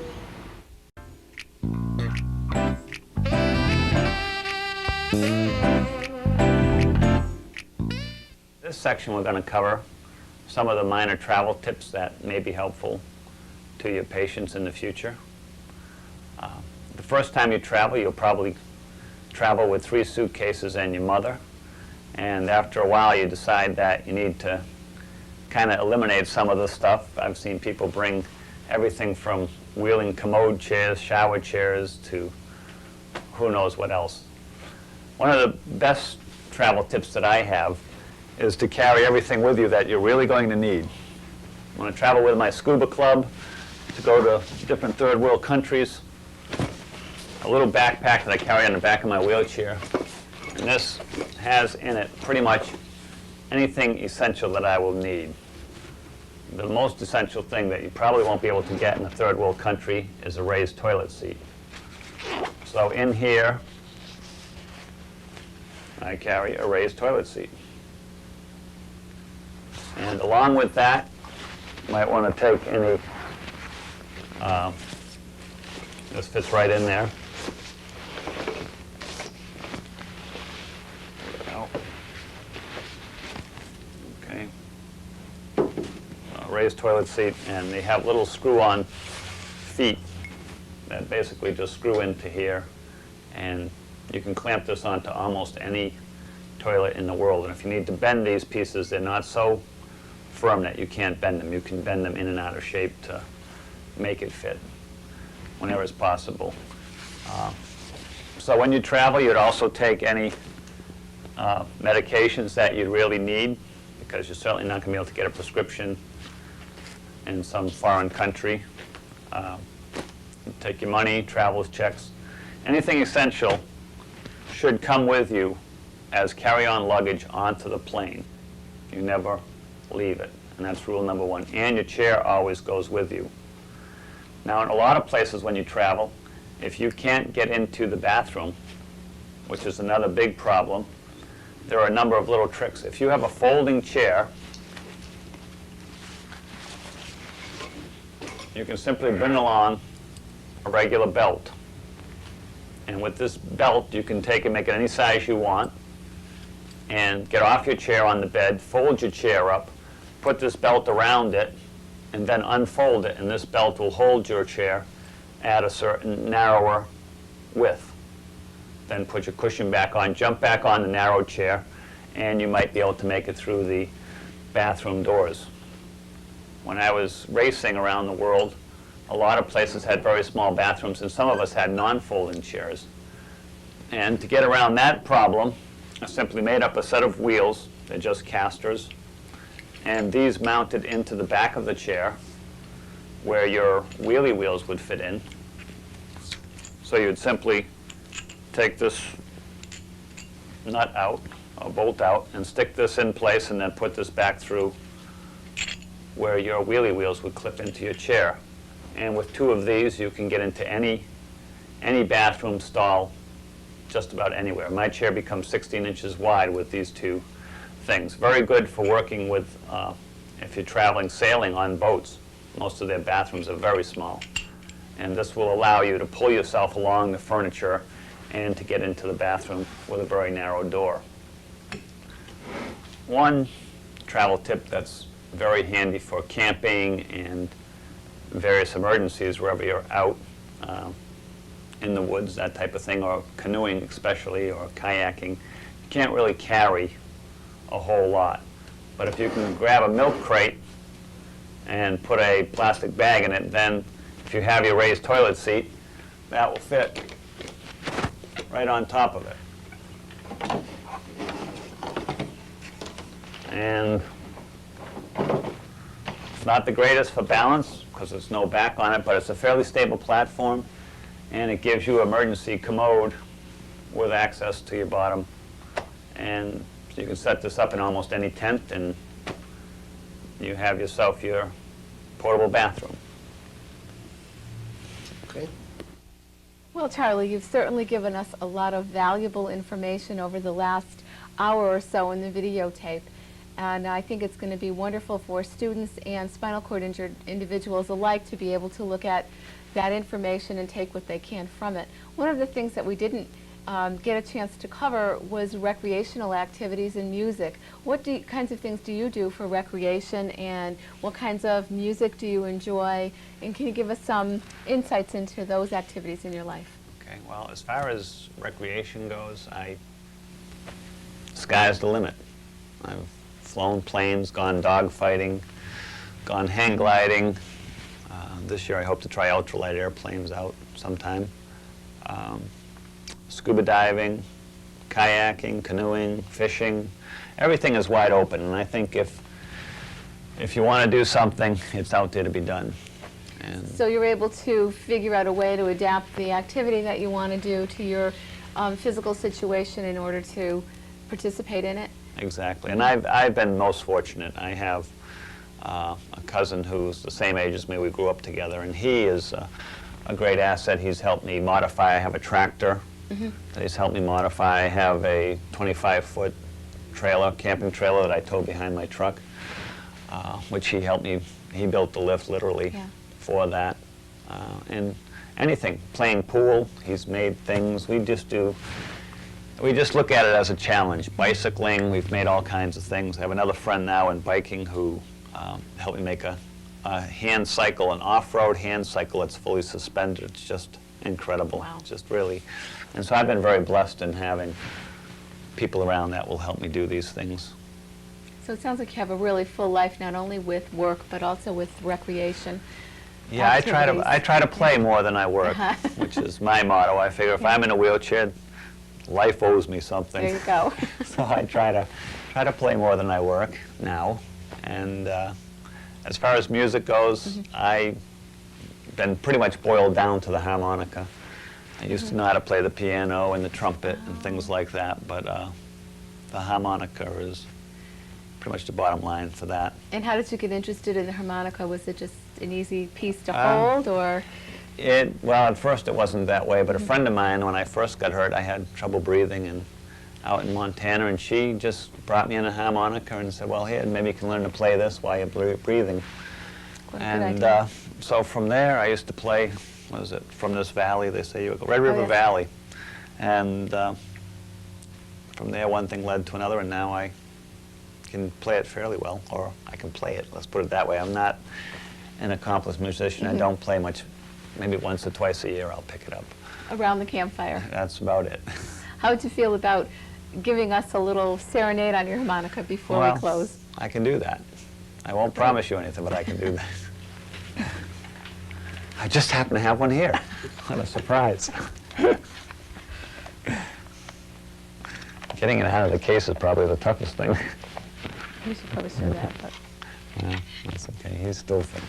This section we're going to cover some of the minor travel tips that may be helpful to your patients in the future. The first time you travel, you'll probably travel with 3 suitcases and your mother. And after a while, you decide that you need to kind of eliminate some of the stuff. I've seen people bring everything from wheeling commode chairs, shower chairs, to who knows what else. One of the best travel tips that I have is to carry everything with you that you're really going to need. When I travel with my scuba club to go to different third world countries, a little backpack that I carry on the back of my wheelchair. And this has in it pretty much anything essential that I will need. the most essential thing that you probably won't be able to get in a third world country is a raised toilet seat. So in here, I carry a raised toilet seat. And along with that, you might want to take any, this fits right in there. Okay. Raised toilet seat, and they have little screw-on feet that basically just screw into here, and you can clamp this onto almost any toilet in the world. And if you need to bend these pieces, they're not so firm that you can't bend them. You can bend them in and out of shape to make it fit whenever it's possible. So when you travel, you'd also take any medications that you really need, because you're certainly not going to be able to get a prescription in some foreign country. Take your money, traveler's checks. Anything essential should come with you as carry-on luggage onto the plane. You never leave it, and that's rule number one. And your chair always goes with you. Now, in a lot of places when you travel, if you can't get into the bathroom, which is another big problem, there are a number of little tricks. If you have a folding chair, you can simply bring along a regular belt. And with this belt, you can take and make it any size you want, and get off your chair on the bed, fold your chair up, put this belt around it, and then unfold it, and this belt will hold your chair at a certain narrower width. Then put your cushion back on, jump back on the narrow chair, and you might be able to make it through the bathroom doors. When I was racing around the world, a lot of places had very small bathrooms, and some of us had non-folding chairs. And to get around that problem, I simply made up a set of wheels. They're just casters. And these mounted into the back of the chair where your wheelie wheels would fit in. So you'd simply take this nut out, or bolt out, and stick this in place, and then put this back through where your wheelie wheels would clip into your chair. And with two of these, you can get into any bathroom stall just about anywhere. My chair becomes 16 inches wide with these two things. Very good for working with, if you're traveling, sailing on boats. Most of their bathrooms are very small. And this will allow you to pull yourself along the furniture and to get into the bathroom with a very narrow door. One travel tip that's very handy for camping and various emergencies wherever you're out in the woods, that type of thing, or canoeing especially, or kayaking. You can't really carry a whole lot. But if you can grab a milk crate and put a plastic bag in it, then if you have your raised toilet seat, that will fit right on top of it. And it's not the greatest for balance because there's no back on it, but it's a fairly stable platform, and it gives you emergency commode with access to your bottom. And so you can set this up in almost any tent, and you have yourself your portable bathroom. Okay. Well, Charlie, you've certainly given us a lot of valuable information over the last hour or so in the videotape. And I think it's going to be wonderful for students and spinal cord injured individuals alike to be able to look at that information and take what they can from it. One of the things that we didn't get a chance to cover was recreational activities and music. What kinds of things do you do for recreation, and what kinds of music do you enjoy? And can you give us some insights into those activities in your life? Okay, well, as far as recreation goes, sky's the limit. I've flown planes, gone dog fighting, gone hang gliding. This year I hope to try ultralight airplanes out sometime. Scuba diving, kayaking, canoeing, fishing. Everything is wide open, and I think if you want to do something, it's out there to be done. And So you're able to figure out a way to adapt the activity that you want to do to your physical situation in order to participate in it? exactly, and I've been most fortunate. I have a cousin who's the same age as me. We grew up together, and he is a great asset. He's helped me modify. I have a tractor that he's helped me modify. I have a 25-foot trailer, camping trailer that I tow behind my truck, which he helped me. He built the lift literally for that. And anything, playing pool, he's made things. We just look at it as a challenge. Bicycling, we've made all kinds of things. I have another friend now in biking who helped me make a hand cycle, an off-road hand cycle that's fully suspended. It's just incredible. Wow. Just really. And so I've been very blessed in having people around that will help me do these things. So it sounds like you have a really full life, not only with work, but also with recreation. Yeah, I try to play more than I work, Uh-huh. which is my motto. I figure if I'm in a wheelchair, life owes me something. There you go. So I try to play more than I work now. And as far as music goes, I've been pretty much boiled down to the harmonica. I used to know how to play the piano and the trumpet and things like that, but the harmonica is pretty much the bottom line for that. And how did you get interested in the harmonica? Was it just an easy piece to hold, or? Well, at first it wasn't that way, but a friend of mine, when I first got hurt, I had trouble breathing and out in Montana, and she just brought me in a harmonica and said, well, here, maybe you can learn to play this while you're breathing. What a good And idea. so from there, I used to play, what is it, From This Valley, they say, Red River yes. Valley. And from there, one thing led to another, and now I can play it fairly well, or I can play it, let's put it that way. I'm not an accomplished musician. I don't play much. Maybe once or twice a year I'll pick it up. Around the campfire. That's about it. How would you feel about giving us a little serenade on your harmonica before we close? I can do that. I won't promise you anything, but I can do that. I just happen to have one here. What a surprise. Getting it out of the case is probably the toughest thing. We should probably show that, but. Yeah, that's okay. He's still fit.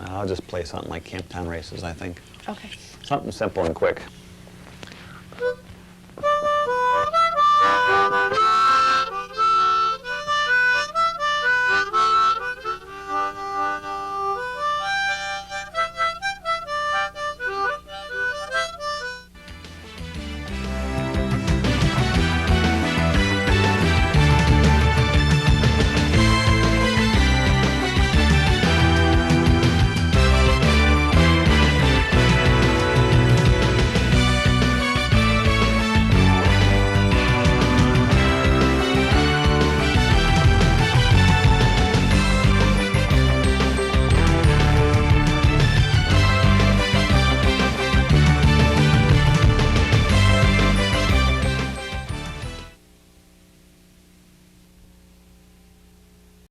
I'll just play something like Camptown Races, I think. Okay. Something simple and quick.